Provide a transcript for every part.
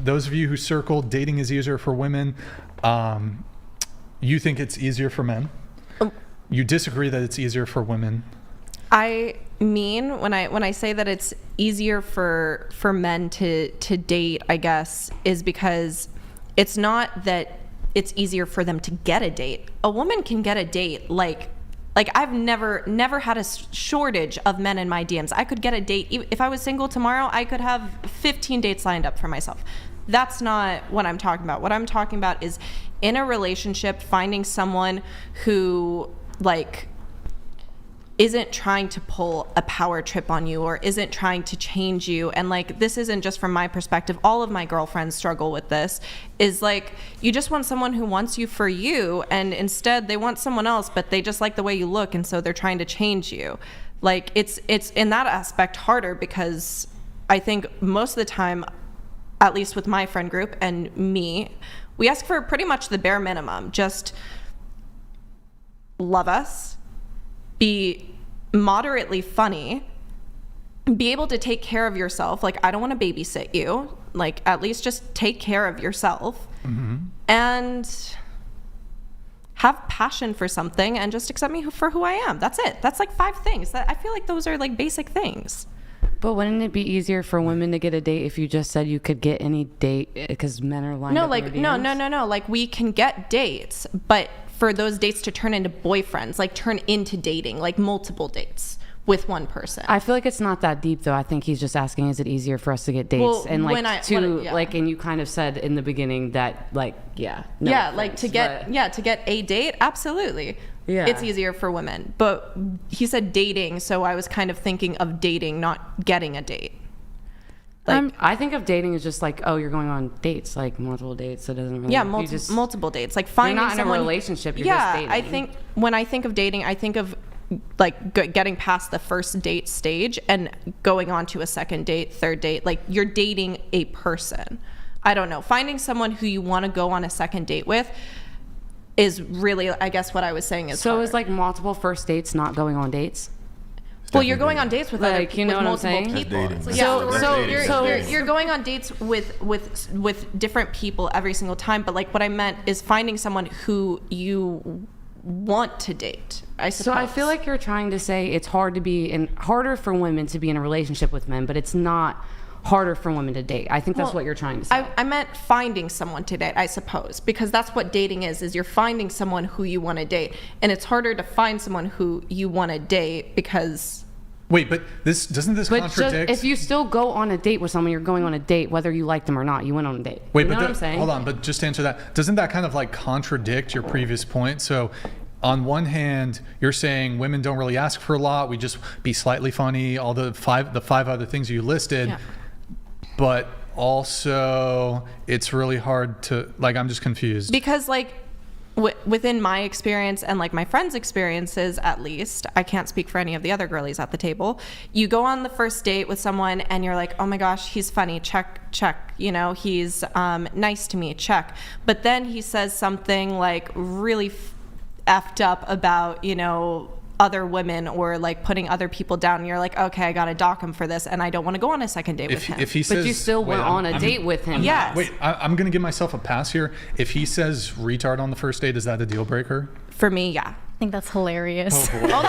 those of you who circled dating is easier for women, you think it's easier for men. You disagree that it's easier for women. I mean, when I say that it's easier for men to date, I guess, is because it's not that it's easier for them to get a date. A woman can get a date like I've never had a shortage of men in my DMs. I could get a date. If I was single tomorrow, I could have 15 dates lined up for myself. That's not what I'm talking about. What I'm talking about is in a relationship, finding someone who like isn't trying to pull a power trip on you or isn't trying to change you. And like, this isn't just from my perspective. All of my girlfriends struggle with this, is like, you just want someone who wants you for you, and instead they want someone else, but they just like the way you look, and so they're trying to change you. Like, it's in that aspect harder, because I think most of the time, at least with my friend group and me, we ask for pretty much the bare minimum. Just love us, be moderately funny, be able to take care of yourself. Like, I don't want to babysit you. Like, at least just take care of yourself. Mm-hmm. And have passion for something, and just accept me for who I am. That's it. That's like 5 things. That I feel like those are like basic things. But wouldn't it be easier for women to get a date if you just said you could get any date because men are lined up? No. Like, we can get dates, but for those dates to turn into boyfriends, like turn into dating, like multiple dates with one person. I feel like it's not that deep, though. I think he's just asking, is it easier for us to get dates? Well, and like, and you kind of said in the beginning that, like, to get a date, absolutely. Yeah. It's easier for women. But he said dating, so I was kind of thinking of dating, not getting a date. Like, I think of dating as just like, oh, you're going on dates, like multiple dates. It doesn't really. Yeah, multiple dates. Like, finding you're not someone, in a relationship. You're just dating. I think when I think of dating, I think of like getting past the first date stage and going on to a second date, third date. Like, you're dating a person. I don't know. Finding someone who you want to go on a second date with is really, I guess, what I was saying is. So harder. is like multiple first dates not going on dates? Well, you're going on dates with like, you know what multiple I'm saying? people. You're going on dates with different people every single time. But like, what I meant is finding someone who you want to date, I suppose. So I feel like you're trying to say it's harder for women to be in a relationship with men, but it's not harder for women to date. I think that's what you're trying to say. I meant finding someone to date, I suppose, because that's what dating is you're finding someone who you want to date. And it's harder to find someone who you want to date because... Wait, but doesn't this contradict... if you still go on a date with someone, you're going on a date whether you like them or not. You went on a date. Wait, you know what I'm saying? Hold on, but just to answer that, doesn't that kind of like contradict your previous point? So on one hand, you're saying women don't really ask for a lot. We just be slightly funny, all the five other things you listed. Yeah. But also, it's really hard to, like, I'm just confused. Because, like, within my experience and, like, my friends' experiences, at least, I can't speak for any of the other girlies at the table, you go on the first date with someone and you're like, oh my gosh, he's funny, check, you know, he's nice to me, check. But then he says something, like, really effed up about, you know, other women or like putting other people down, and you're like, okay, I gotta dock him for this, and I don't want to go on a second date with him. If he says, but you still went on a date with him. Yes. Wait, I'm gonna give myself a pass here. If he says retard on the first date, is that a deal breaker? For me, yeah. I think that's hilarious. Okay, no,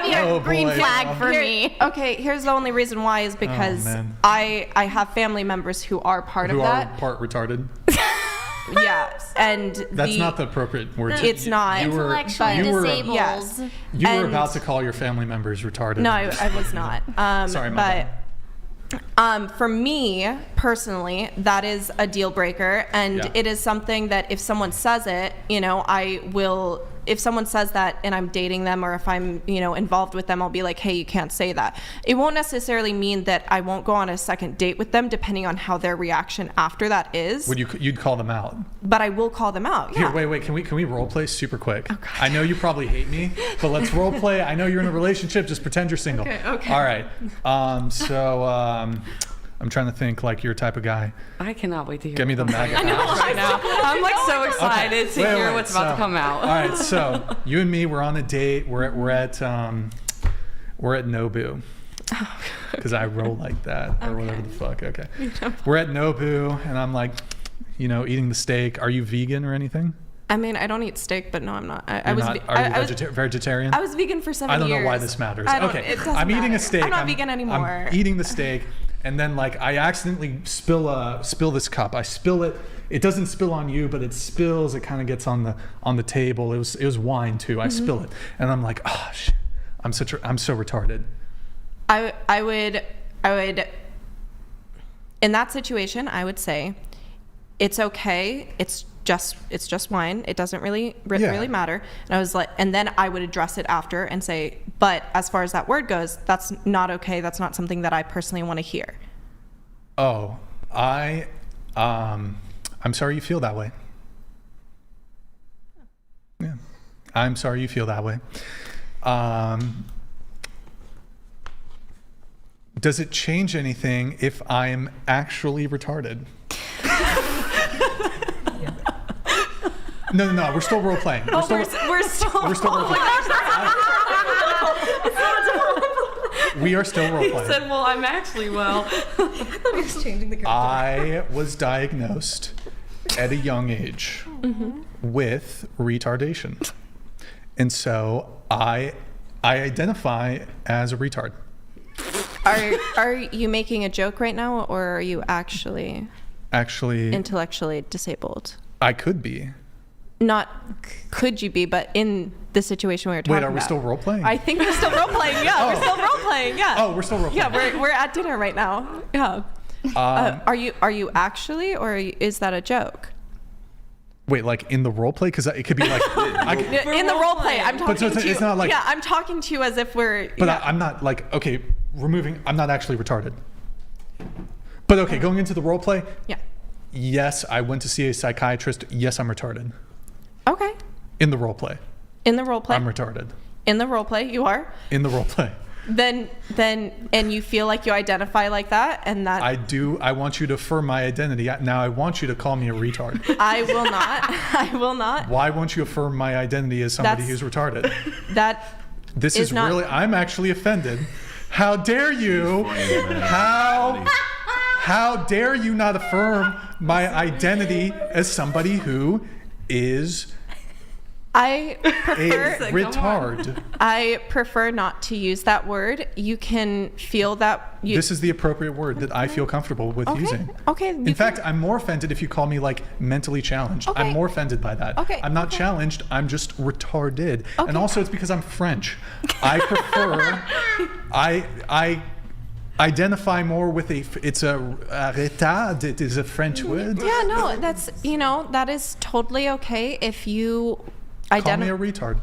here's green flag for me. Okay, here's the only reason why is because I have family members who are part of that. Who are part retarded. Yeah, and that's not the appropriate word. It's not. Intellectually disabled. Yes. You were about to call your family members retarded. No, I was not. Sorry, my bad. For me personally, that is a deal breaker, and it is something that if someone says it, you know, I will. If someone says that and I'm dating them, or if I'm, you know, involved with them, I'll be like, hey, you can't say that. It won't necessarily mean that I won't go on a second date with them, depending on how their reaction after that is. You'd call them out? But I will call them out. Yeah. Here, wait. Can we role play super quick? Oh, I know you probably hate me, but let's role play. I know you're in a relationship. Just pretend you're single. Okay. All right. I'm trying to think like your type of guy. I cannot wait to hear. Give me the mega. I know right now. I'm like so excited to hear what's about to come out. All right, so you and me, we're on a date. We're at Nobu. because I roll like that or whatever the fuck. Okay. We're at Nobu and I'm like, eating the steak. Are you vegan or anything? I mean, I don't eat steak, but no, I'm not. Are you vegetarian? I was vegan for 7 years. I don't know why this matters. Okay, it doesn't I'm eating matter. a steak. I'm not vegan anymore. I'm eating the steak, and then like I accidentally spill this cup. I spill it. It doesn't spill on you, but it spills. It kind of gets on the table. It was wine too. I spill it, and I'm like, oh shit. I'm so retarded. I would in that situation, I would say it's okay. It's just wine. It doesn't really matter. And I was like, and then I would address it after and say, but as far as that word goes, that's not okay. That's not something that I personally want to hear. Oh, I'm sorry you feel that way. Yeah, I'm sorry you feel that way. Does it change anything if I'm actually retarded? No, we're still role playing. We're still role playing. We are still role playing. He said, well, I'm actually well. I was diagnosed at a young age with retardation. And so I identify as a retard. Are you making a joke right now, or are you actually intellectually disabled? I could be. Not could you be, but in the situation we were talking about. Wait, are we still role playing? I think we're still role playing. Yeah, we're still role playing. Yeah. Oh, we're still role playing. Yeah, we're at dinner right now. Yeah. Are you actually, or is that a joke? Wait, like in the role play? Because it could be like in the role play. I'm talking to you. It's not like, I'm talking to you as if we're. But I'm not like, okay, I'm not actually retarded. But okay, going into the role play. Yeah. Yes, I went to see a psychiatrist. Yes, I'm retarded. Okay. In the role play. In the role play. I'm retarded. In the role play, you are. In the role play. Then, and you feel like you identify like that, and that. I do. I want you to affirm my identity. Now I want you to call me a retard. I will not. I will not. Why won't you affirm my identity as somebody who's retarded? This is not, really. I'm actually offended. How dare you? How dare you not affirm my identity as somebody who is I prefer a retard. I prefer not to use that word. You can feel that. This is the appropriate word that I feel comfortable with using. Okay. In fact, I'm more offended if you call me like mentally challenged. Okay. I'm more offended by that. Okay. I'm not challenged. I'm just retarded. Okay. And also, it's because I'm French. I prefer. I identify more with it's a retard. It is a French word. Yeah, no, that is totally okay if you call me a retard,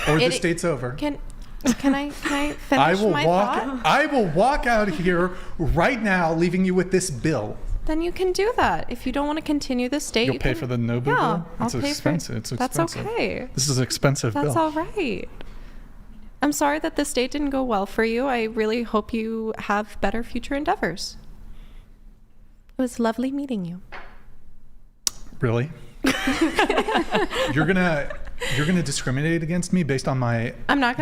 or this date's over. Can I finish my thought? I will walk out of here right now, leaving you with this bill. Then you can do that. If you don't want to continue this date, You'll pay for the Nobu bill? It's expensive. It's expensive. That's okay. This is an expensive bill. That's all right. I'm sorry that this date didn't go well for you. I really hope you have better future endeavors. It was lovely meeting you. Really? You're gonna discriminate against me based on my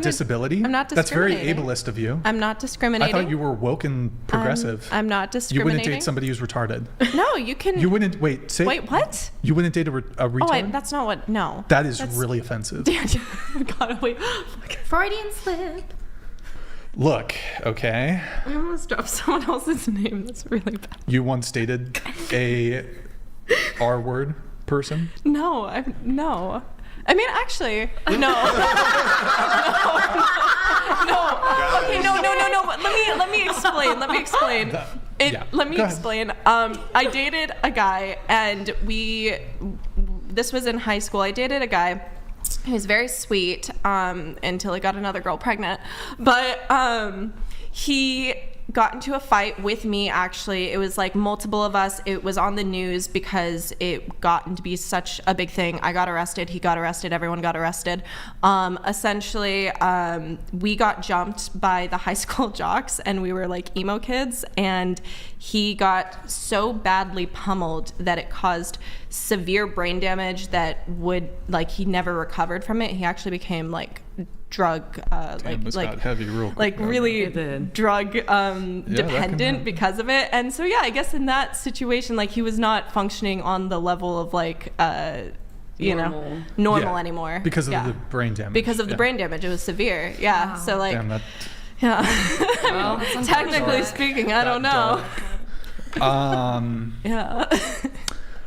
disability? I'm not That's very discriminating. ableist of you. I'm not discriminating. I thought you were woke and progressive. I'm not You discriminating. wouldn't date somebody who's retarded. No, you can. You wouldn't wait. Wait, what? You wouldn't date a retard? Oh, that's not what. No. That's really offensive. God, wait. Freudian slip. Look, okay. I almost dropped someone else's name. That's really bad. You once dated a R-word person? No, no. I mean, actually, no. No. Okay, no. But let me explain. Let me explain. Let me explain. I dated a guy, and this was in high school. I dated a guy. He was very sweet until he got another girl pregnant. But he got into a fight with me, actually. It was like multiple of us. It was on the news because it got to be such a big thing. I got arrested. He got arrested. Everyone got arrested. Essentially, we got jumped by the high school jocks, and we were like emo kids. And he got so badly pummeled that it caused severe brain damage that he never recovered from it. He actually became like drug this got heavy real like quick. really It did. drug that can dependent happen. because of it. And so yeah, I guess in that situation, like he was not functioning on the level of like normal Yeah, anymore because of Yeah. the brain damage. because of the Yeah. brain damage. It was severe. Yeah. So like Damn, that. yeah. I mean, technically speaking, I don't know. Yeah.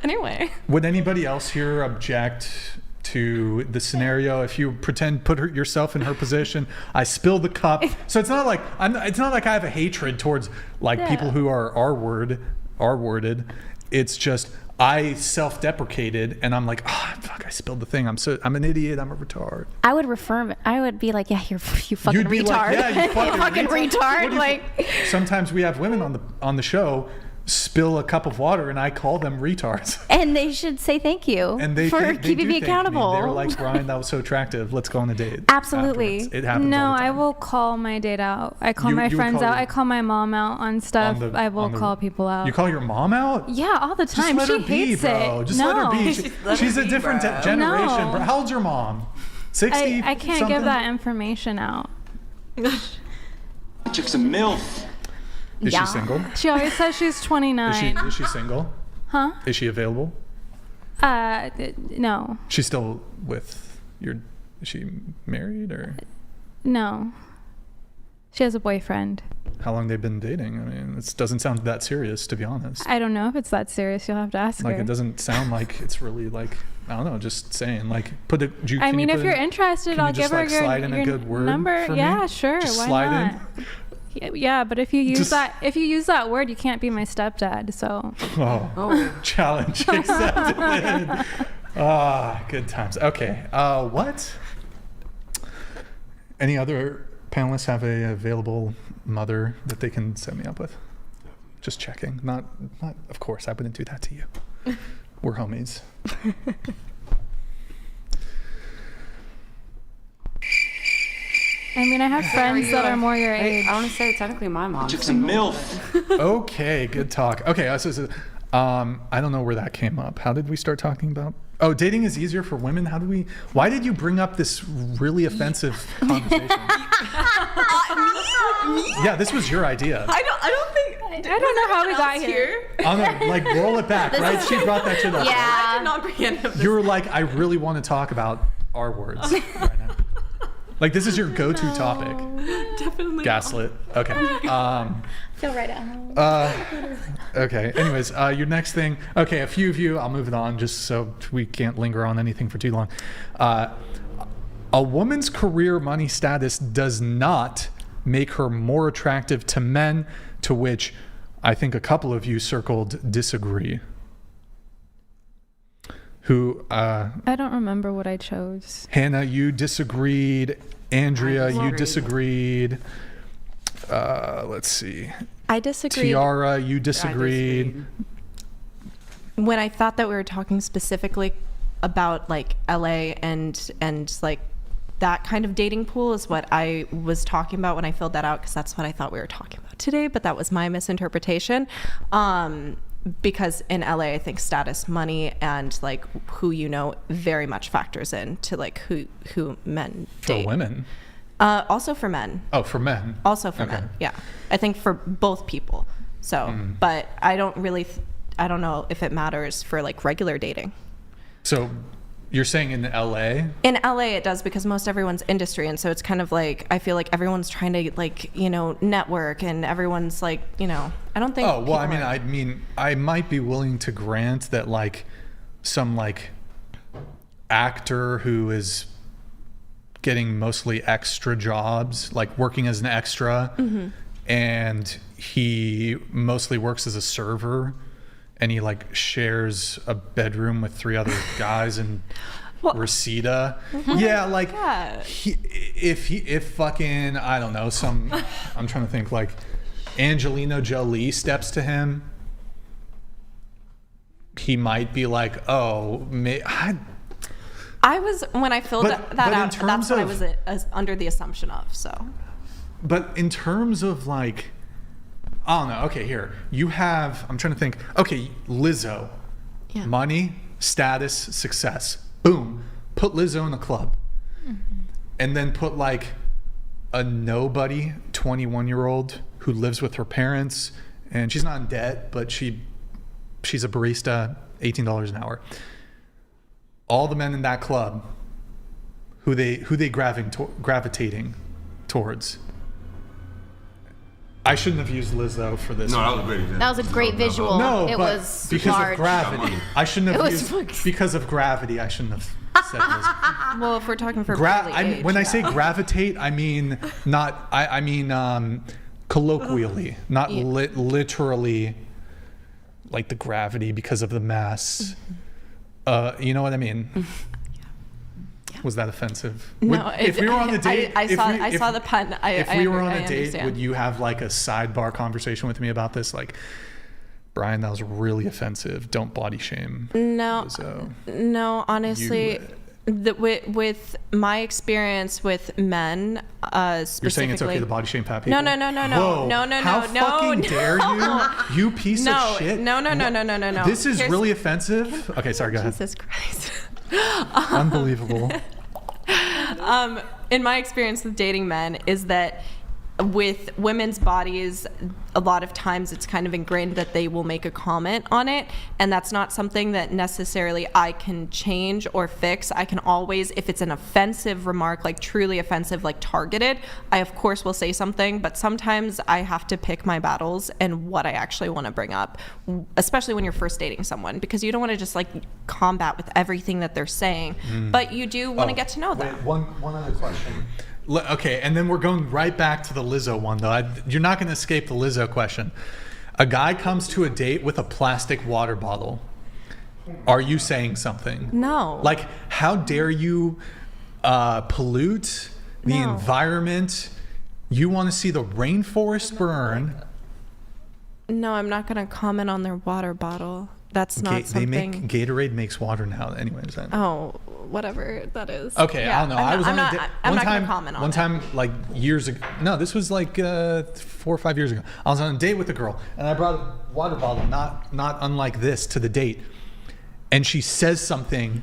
Anyway. Would anybody else here object to the scenario if you put yourself in her position? I spilled the cup, so it's not like it's not like I have a hatred towards like people who are R-worded. It's just I self-deprecated and I'm like, oh fuck, I spilled the thing. I'm an idiot. I'm a retard. I would be like, yeah, you fucking You'd be retard. like, yeah, you fucking retard. What do you Like, sometimes we have women on the show spill a cup of water and I call them retards. and they should say thank you And they for they keeping do me thank accountable. They were like, Brian, that was so attractive. Let's go on a date. Absolutely. afterwards." It happens. No, all the I time. will call my date out. I call You- my you would friends call out. your- I call my mom out on stuff. On the- I will on the- call people out. You call your mom out? Yeah, all the Just time. let She her be, hates bro. it. Just no. let her be. Let She's her a be, different bro. generation. No. Bro. How old's your mom? 60? I can't something? give that information out. Chick's a MILF. Is Yeah. she single? She always says she's 29. Is she single? Huh? Is she available? No. She's still with your. Is she married or No. She has a boyfriend. how long they've been dating? I mean, it doesn't sound that serious, to be honest. I don't know if it's that serious. You'll have to ask Like her. it doesn't sound like it's really like I don't know. Just saying like put it. I mean, if you're interested, can you I'll just, give her like, your, slide in a your good word number. for me? Yeah, sure. Just Why slide not? in? Yeah, but if you use Just- that word, you can't be my stepdad. So Oh, challenge accepted. Good times. Okay. What? Any other panelists have a available mother that they can set me up with? Just checking. Not. Of course, I wouldn't do that to you. We're homies. I mean, I have friends that are more your age. I want to say technically my mom. Chick's a MILF. Okay, good talk. Okay, I don't know where that came up. How did we start talking about? Oh, dating is easier for women. Why did you bring up this really offensive conversation? Yeah, this was your idea. I don't think I don't know how we got here. Like roll it back, right? She brought that shit up. I yeah. did not bring any of this. You were like, I really want to talk about our words right now. Like this is your go-to topic. Definitely. Gaslit. Okay. Feel right at home. Okay. Anyways, your next thing. Okay, a few of you. I'll move it on just so we can't linger on anything for too long. A woman's career money status does not make her more attractive to men, to which I think a couple of you circled disagree. Who, I don't remember what I chose. Hannah, you disagreed. Andrea, you disagreed. Let's see. I disagreed. Tiara, you disagreed. When I thought that we were talking specifically about like LA and like that kind of dating pool is what I was talking about when I filled that out, because that's what I thought we were talking about today, but that was my misinterpretation. Because in LA, I think status, money, and like who you know very much factors in to like who men For date. women. Also for men. Oh, for men. Also for Okay. men. Yeah. I think for both people. So, but I don't really, I don't know if it matters for like regular dating. So you're saying in LA? In LA, it does, because most everyone's industry. And so it's kind of like, I feel like everyone's trying to like, you know, network, and everyone's like, you know, I don't think. Oh, well, people are- I mean, I might be willing to grant that like some like actor who is getting mostly extra jobs, like working as an extra, and he mostly works as a server, and he like shares a bedroom with 3 other guys in Reseda. Yeah, like if fucking, I don't know, I'm trying to think, like Angelina Jolie steps to him, he might be like, oh, I was, when I filled But that in out, terms that's what I of- was under the assumption of. So, but in terms of like, I don't know. Okay, here you have. I'm trying to think. Okay, Lizzo, money, status, success. Boom. Put Lizzo in a club. and then put like a nobody 21-year-old who lives with her parents, and she's not in debt, but she's a barista, $18 an hour. All the men in that club, who they gravitating towards. I shouldn't have used Lizzo for this. No, one. that was a great example. That was a great visual. No, it but was because large. of gravity. I shouldn't have It was used because of gravity. I shouldn't have said Lizzo. Well, if we're talking for Billie age, When I say gravitate, I mean not. I mean colloquially, not literally, like the gravity because of the mass. You know what I mean? Was that offensive? No, if we were on a date, I saw the pun. If we were on a date, understand. would you have like a sidebar conversation with me about this? Like, Brian, that was really offensive. Don't body shame. No, Lizzo. no, honestly, with my experience with men, specifically. You're saying it's okay to body shame fat No, people? no, Whoa. How fucking dare you? You piece of shit. No. This is Here's- really offensive. Okay, sorry, go ahead. Jesus Christ. Unbelievable. In my experience with dating men is that with women's bodies, a lot of times it's kind of ingrained that they will make a comment on it, and that's not something that necessarily I can change or fix. I can always, if it's an offensive remark, like truly offensive, like targeted, I of course will say something, but sometimes I have to pick my battles and what I actually want to bring up, especially when you're first dating someone, because you don't want to just like combat with everything that they're saying, but you do want to get to know them. Wait, one other question. Okay, and then we're going right back to the Lizzo one, though. You're not going to escape the Lizzo question. A guy comes to a date with a plastic water bottle. Are you saying something? No. Like, how dare you pollute the No. environment? You want to see the rainforest burn. No, I'm not going to comment on their water bottle. That's not something. Gatorade makes water now. Anyways, Oh, whatever that is. okay, Yeah, I don't know. I was on a date I'm one not time. gonna comment on One it. time, like years ago. No, this was like 4 or 5 years ago. I was on a date with a girl, and I brought a water bottle, not unlike this, to the date, and she says something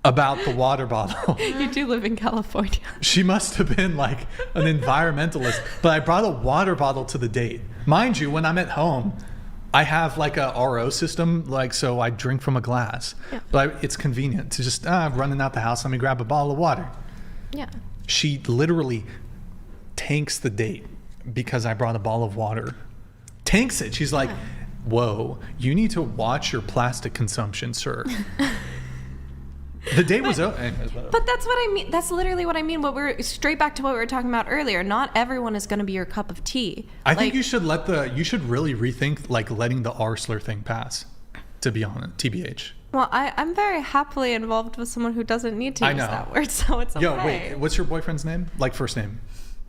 about the water bottle. You do live in California. She must have been like an environmentalist. But I brought a water bottle to the date. Mind you, when I'm at home, I have like a RO system, like so I drink from a glass. Yeah. But it's convenient to just running out the house. Let me grab a bottle of water. Yeah. She literally tanks the date because I brought a bottle of water. Tanks it. She's like, "Whoa, you need to watch your plastic consumption, sir." The date was over. Anyways, whatever. But that's what I mean. That's literally what I mean. What we're straight back to what we were talking about earlier. Not everyone is going to be your cup of tea. I think you should you should really rethink like letting the R slur thing pass. To be honest, TBH. Well, I'm very happily involved with someone who doesn't need to I use know. that word, so it's okay. Yo, wait, what's your boyfriend's name? Like first name?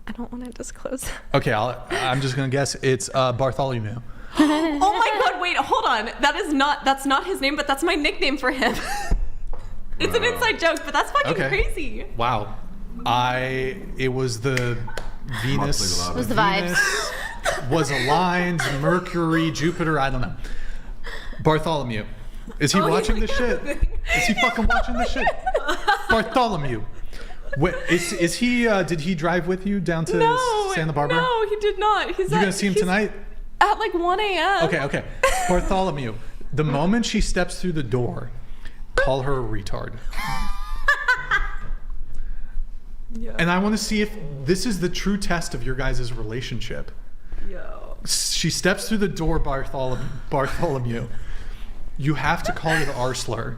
I don't want to disclose. Okay, I'm just gonna guess it's Bartholomew. Oh my God! Wait, hold on. That's not his name, but that's my nickname for him. It's an inside joke, but that's fucking Okay. crazy. Wow, it was the Venus. It was the vibes. Venus was aligned. Mercury, Jupiter. I don't know. Bartholomew. Is he watching this shit? Is he fucking watching this shit? Bartholomew. Wait, is he? Did he drive with you down to Santa Barbara? No, he did not. You gonna see him tonight? At like 1 a.m. Okay. Bartholomew. The moment she steps through the door, call her a retard. And I want to see if this is the true test of your guys' relationship. Yo. She steps through the door, Bartholomew. You have to call her the R slur.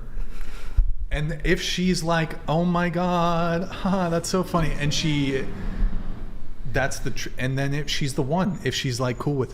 And if she's like, "Oh my God, that's so funny," and that's the and then if she's the one, if she's like cool with it.